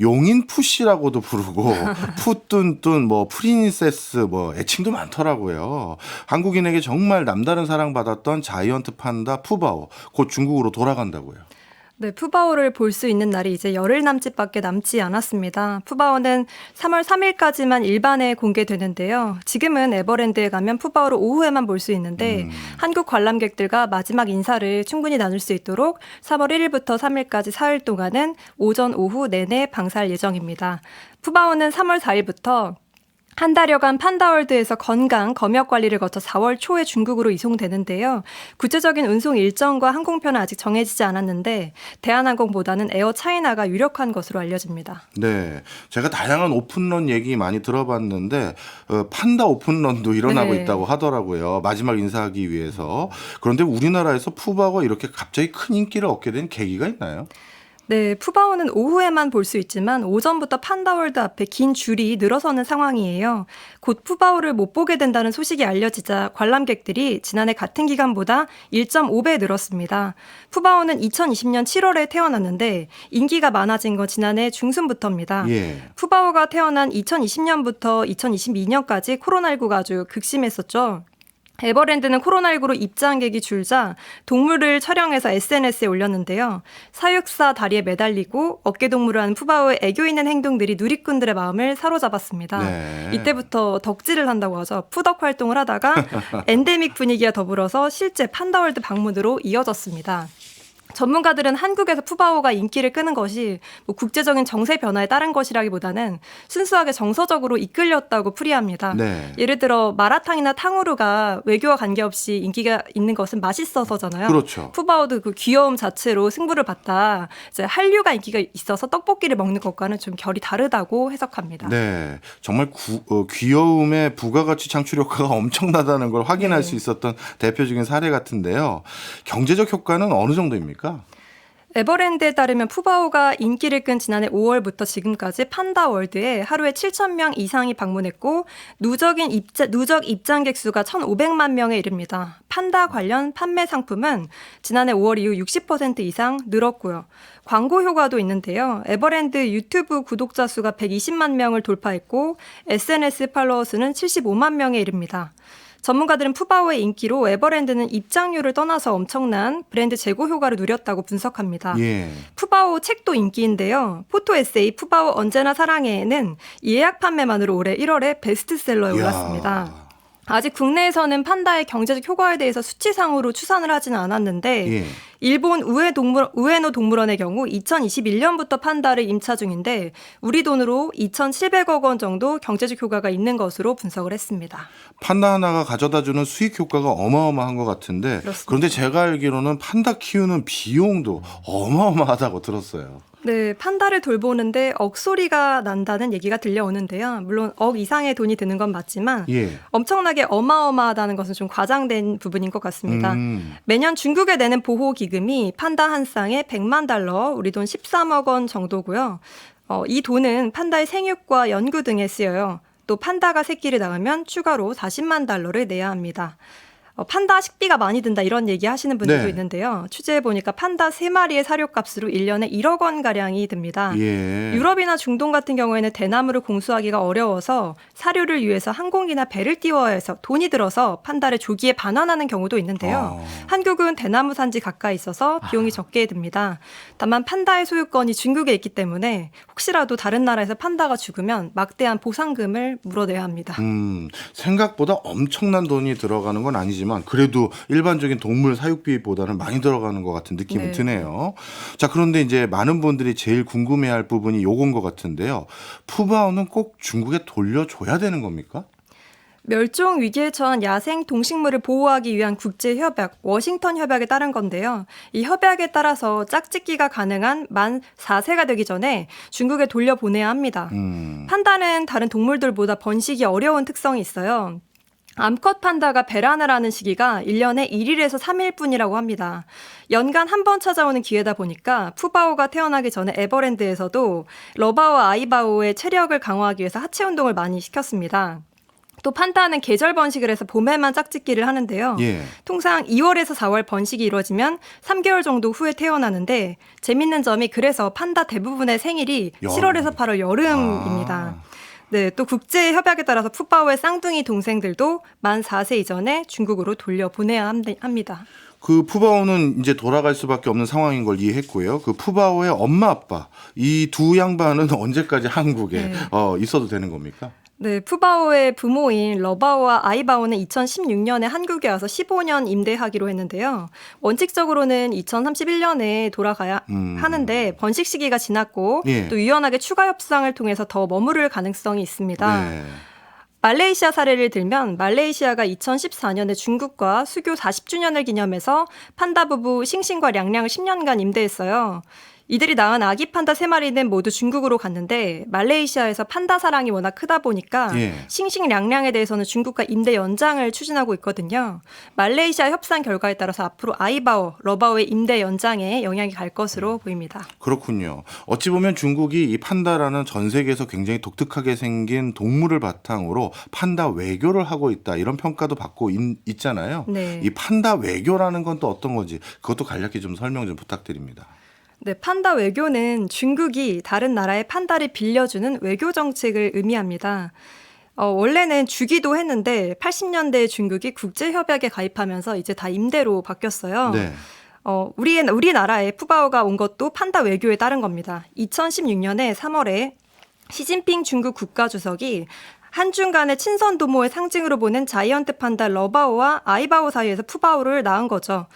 용인 푸시라고도 부르고 푸뚠뚠 뭐 프린세스 뭐 애칭도 많더라고요. 한국인에게 정말 남다른 사랑받았던 자이언트 판다 푸바오 곧 중국으로 돌아간다고요. 네, 푸바오를 볼 수 있는 날이 이제 열흘 남짓밖에 남지 않았습니다. 푸바오는 3월 3일까지만 일반에 공개되는데요. 지금은 에버랜드에 가면 푸바오를 오후에만 볼 수 있는데 한국 관람객들과 마지막 인사를 충분히 나눌 수 있도록 3월 1일부터 3일까지 4일 동안은 오전, 오후 내내 방사할 예정입니다. 푸바오는 3월 4일부터 한 달여간 판다월드에서 건강, 검역 관리를 거쳐 4월 초에 중국으로 이송되는데요. 구체적인 운송 일정과 항공편은 아직 정해지지 않았는데 대한항공보다는 에어차이나가 유력한 것으로 알려집니다. 네, 제가 다양한 오픈런 얘기 많이 들어봤는데 판다 오픈런도 일어나고 네. 있다고 하더라고요. 마지막 인사하기 위해서. 그런데 우리나라에서 푸바오가 이렇게 갑자기 큰 인기를 얻게 된 계기가 있나요? 네, 푸바오는 오후에만 볼 수 있지만 오전부터 판다월드 앞에 긴 줄이 늘어서는 상황이에요. 곧 푸바오를 못 보게 된다는 소식이 알려지자 관람객들이 지난해 같은 기간보다 1.5배 늘었습니다. 푸바오는 2020년 7월에 태어났는데 인기가 많아진 건 지난해 중순부터입니다. 예. 푸바오가 태어난 2020년부터 2022년까지 코로나19가 아주 극심했었죠. 에버랜드는 코로나19로 입장객이 줄자 동물을 촬영해서 SNS에 올렸는데요. 사육사 다리에 매달리고 어깨동무를 하는 푸바오의 애교 있는 행동들이 누리꾼들의 마음을 사로잡았습니다. 네. 이때부터 덕질을 한다고 하죠. 푸덕 활동을 하다가 엔데믹 분위기와 더불어서 실제 판다월드 방문으로 이어졌습니다. 전문가들은 한국에서 푸바오가 인기를 끄는 것이 뭐 국제적인 정세 변화에 따른 것이라기보다는 순수하게 정서적으로 이끌렸다고 풀이합니다. 네. 예를 들어 마라탕이나 탕후루가 외교와 관계없이 인기가 있는 것은 맛있어서잖아요. 그렇죠. 푸바오도 그 귀여움 자체로 승부를 봤다. 이제 한류가 인기가 있어서 떡볶이를 먹는 것과는 좀 결이 다르다고 해석합니다. 네, 정말 귀여움의 부가가치 창출 효과가 엄청나다는 걸 확인할 네. 수 있었던 대표적인 사례 같은데요. 경제적 효과는 어느 정도입니까? 에버랜드에 따르면 푸바오가 인기를 끈 지난해 5월부터 지금까지 판다월드에 하루에 7,000명 이상이 방문했고 누적 입장객 수가 1,500만 명에 이릅니다. 판다 관련 판매 상품은 지난해 5월 이후 60% 이상 늘었고요. 광고 효과도 있는데요. 에버랜드 유튜브 구독자 수가 120만 명을 돌파했고 SNS 팔로워 수는 75만 명에 이릅니다. 전문가들은 푸바오의 인기로 에버랜드는 입장료를 떠나서 엄청난 브랜드 재고 효과를 누렸다고 분석합니다. 예. 푸바오 책도 인기인데요. 포토 에세이 푸바오 언제나 사랑해는 예약 판매만으로 올해 1월에 베스트셀러에 이야. 올랐습니다. 아직 국내에서는 판다의 경제적 효과에 대해서 수치상으로 추산을 하지는 않았는데 예. 일본 우에노 동물원의 경우 2021년부터 판다를 임차 중인데 우리 돈으로 2,700억 원 정도 경제적 효과가 있는 것으로 분석을 했습니다. 판다 하나가 가져다주는 수익 효과가 어마어마한 것 같은데 그렇습니다. 그런데 제가 알기로는 판다 키우는 비용도 어마어마하다고 들었어요. 네, 판다를 돌보는데 억소리가 난다는 얘기가 들려오는데요. 물론 억 이상의 돈이 드는 건 맞지만 예. 엄청나게 어마어마하다는 것은 좀 과장된 부분인 것 같습니다. 매년 중국에 내는 보호기금이 판다 한 쌍에 100만 달러, 우리 돈 13억 원 정도고요. 이 돈은 판다의 생육과 연구 등에 쓰여요. 또 판다가 새끼를 낳으면 추가로 40만 달러를 내야 합니다. 판다 식비가 많이 든다 이런 얘기 하시는 분들도 네. 있는데요. 취재해보니까 판다 3마리의 사료값으로 1년에 1억 원가량이 듭니다. 예. 유럽이나 중동 같은 경우에는 대나무를 공수하기가 어려워서 사료를 위해서 항공기나 배를 띄워야 해서 돈이 들어서 판다를 조기에 반환하는 경우도 있는데요. 한국은 대나무 산지 가까이 있어서 비용이 적게 듭니다. 다만 판다의 소유권이 중국에 있기 때문에 혹시라도 다른 나라에서 판다가 죽으면 막대한 보상금을 물어내야 합니다. 생각보다 엄청난 돈이 들어가는 건 아니지만 그래도 일반적인 동물 사육비보다는 많이 들어가는 것 같은 느낌이 네. 드네요. 자, 그런데 이제 많은 분들이 제일 궁금해할 부분이 요건 것 같은데요. 푸바오는 꼭 중국에 돌려줘야 되는 겁니까? 멸종 위기에 처한 야생 동식물을 보호하기 위한 국제협약, 워싱턴 협약에 따른 건데요. 이 협약에 따라서 짝짓기가 가능한 만 4세가 되기 전에 중국에 돌려보내야 합니다. 판다는 다른 동물들보다 번식이 어려운 특성이 있어요. 암컷 판다가 배란을 하는 시기가 1년에 1일에서 3일뿐이라고 합니다. 연간 한 번 찾아오는 기회다 보니까 푸바오가 태어나기 전에 에버랜드에서도 러바오와 아이바오의 체력을 강화하기 위해서 하체 운동을 많이 시켰습니다. 또 판다는 계절 번식을 해서 봄에만 짝짓기를 하는데요. 예. 통상 2월에서 4월 번식이 이루어지면 3개월 정도 후에 태어나는데 재밌는 점이 그래서 판다 대부분의 생일이 여름. 7월에서 8월 여름입니다. 네, 또 국제 협약에 따라서 푸바오의 쌍둥이 동생들도 만 4세 이전에 중국으로 돌려보내야 합니다. 그 푸바오는 이제 돌아갈 수밖에 없는 상황인 걸 이해했고요. 그 푸바오의 엄마 아빠 이 두 양반은 언제까지 한국에 네. 있어도 되는 겁니까? 네, 푸바오의 부모인 러바오와 아이바오는 2016년에 한국에 와서 15년 임대하기로 했는데요. 원칙적으로는 2031년에 돌아가야 하는데 번식 시기가 지났고 예. 또 유연하게 추가 협상을 통해서 더 머무를 가능성이 있습니다. 네. 말레이시아 사례를 들면 말레이시아가 2014년에 중국과 수교 40주년을 기념해서 판다 부부 싱싱과 량량을 10년간 임대했어요. 이들이 낳은 아기 판다 3마리는 모두 중국으로 갔는데 말레이시아에서 판다 사랑이 워낙 크다 보니까 예. 싱싱 량량에 대해서는 중국과 임대 연장을 추진하고 있거든요. 말레이시아 협상 결과에 따라서 앞으로 아이바오, 러바오의 임대 연장에 영향이 갈 것으로 보입니다. 그렇군요. 어찌 보면 중국이 이 판다라는 전 세계에서 굉장히 독특하게 생긴 동물을 바탕으로 판다 외교를 하고 있다 이런 평가도 받고 있잖아요. 네. 이 판다 외교라는 건 또 어떤 건지 그것도 간략히 좀 설명 좀 부탁드립니다. 네, 판다 외교는 중국이 다른 나라의 판다를 빌려주는 외교 정책을 의미합니다. 원래는 주기도 했는데 80년대에 중국이 국제협약에 가입하면서 이제 다 임대로 바뀌었어요. 네. 우리나라에 푸바오가 온 것도 판다 외교에 따른 겁니다. 2016년에 3월에 시진핑 중국 국가주석이 한중 간의 친선 도모의 상징으로 보는 자이언트 판다 러바오와 아이바오 사이에서 푸바오를 낳은 거죠.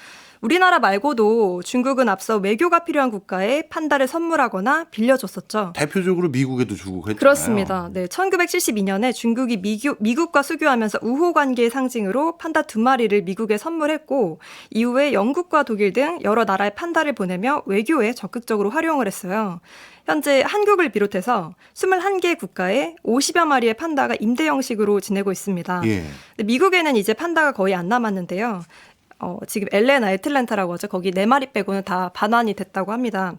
우리나라 말고도 중국은 앞서 외교가 필요한 국가에 판다를 선물하거나 빌려줬었죠. 대표적으로 미국에도 주고 그랬잖아요. 그렇습니다. 네, 1972년에 중국이 미국과 수교하면서 우호 관계의 상징으로 판다 2마리를 미국에 선물했고 이후에 영국과 독일 등 여러 나라의 판다를 보내며 외교에 적극적으로 활용을 했어요. 현재 한국을 비롯해서 21개 국가에 50여 마리의 판다가 임대 형식으로 지내고 있습니다. 예. 미국에는 이제 판다가 거의 안 남았는데요. 지금 LA나 애틀랜타라고 하죠. 거기 4마리 빼고는 다 반환이 됐다고 합니다.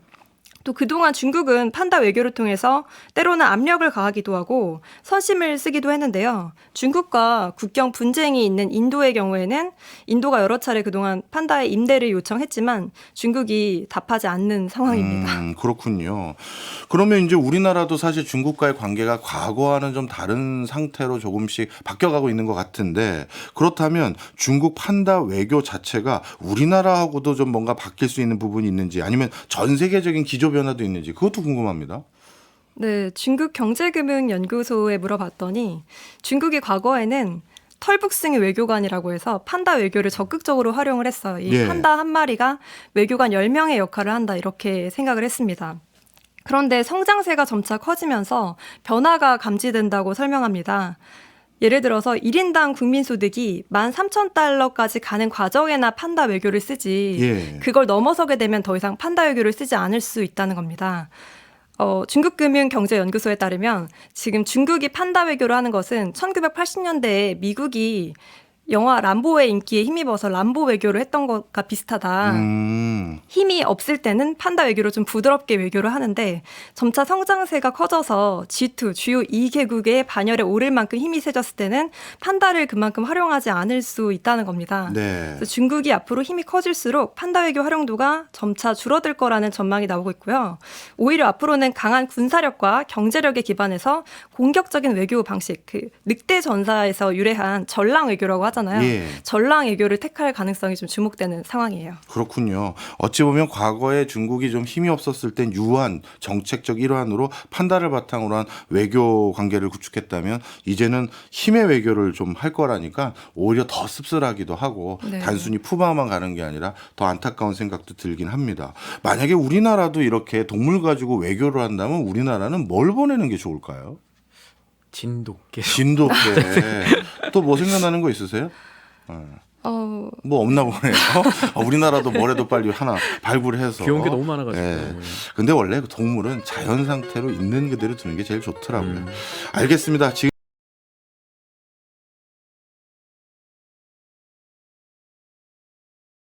또 그동안 중국은 판다 외교를 통해서 때로는 압력을 가하기도 하고 선심을 쓰기도 했는데요. 중국과 국경 분쟁이 있는 인도의 경우에는 인도가 여러 차례 그동안 판다의 임대를 요청했지만 중국이 답하지 않는 상황입니다. 그렇군요. 그러면 이제 우리나라도 사실 중국과의 관계가 과거와는 좀 다른 상태로 조금씩 바뀌어가고 있는 것 같은데 그렇다면 중국 판다 외교 자체가 우리나라하고도 좀 뭔가 바뀔 수 있는 부분이 있는지 아니면 전 세계적인 기조 변화도 있는지 그것도 궁금합니다. 네, 중국 경제금융연구소에 물어봤더니 중국이 과거에는 털북승의 외교관이라고 해서 판다 외교를 적극적으로 활용을 했어요. 이 예. 판다 한 마리가 외교관 10명의 역할을 한다 이렇게 생각을 했습니다. 그런데 성장세가 점차 커지면서 변화가 감지된다고 설명합니다. 예를 들어서 1인당 국민소득이 13,000달러까지 가는 과정에나 판다 외교를 쓰지 예. 그걸 넘어서게 되면 더 이상 판다 외교를 쓰지 않을 수 있다는 겁니다. 중국금융경제연구소에 따르면 지금 중국이 판다 외교를 하는 것은 1980년대에 미국이 영화 람보의 인기에 힘입어서 람보 외교를 했던 것과 비슷하다. 힘이 없을 때는 판다 외교로 좀 부드럽게 외교를 하는데 점차 성장세가 커져서 G2, 주요 2개국의 반열에 오를 만큼 힘이 세졌을 때는 판다를 그만큼 활용하지 않을 수 있다는 겁니다. 네. 그래서 중국이 앞으로 힘이 커질수록 판다 외교 활용도가 점차 줄어들 거라는 전망이 나오고 있고요. 오히려 앞으로는 강한 군사력과 경제력에 기반해서 공격적인 외교 방식, 그 늑대 전사에서 유래한 전랑 외교라고 하잖아요. 예. 전랑 외교를 택할 가능성이 좀 주목되는 상황이에요. 그렇군요. 어찌 보면 과거에 중국이 좀 힘이 없었을 땐 유한 정책적 일환으로 판다를 바탕으로 한 외교 관계를 구축했다면 이제는 힘의 외교를 좀 할 거라니까 오히려 더 씁쓸하기도 하고 네. 단순히 푸바오만 가는 게 아니라 더 안타까운 생각도 들긴 합니다. 만약에 우리나라도 이렇게 동물 가지고 외교를 한다면 우리나라는 뭘 보내는 게 좋을까요? 진돗개. 진돗개. 또 뭐 생각나는 거 있으세요? 뭐 없나 보네요. 우리나라도 뭐래도 빨리 하나 발굴해서. 귀여운 게 너무 많아가지고. 예. 근데 원래 그 동물은 자연 상태로 있는 그대로 두는 게 제일 좋더라고요. 알겠습니다. 지금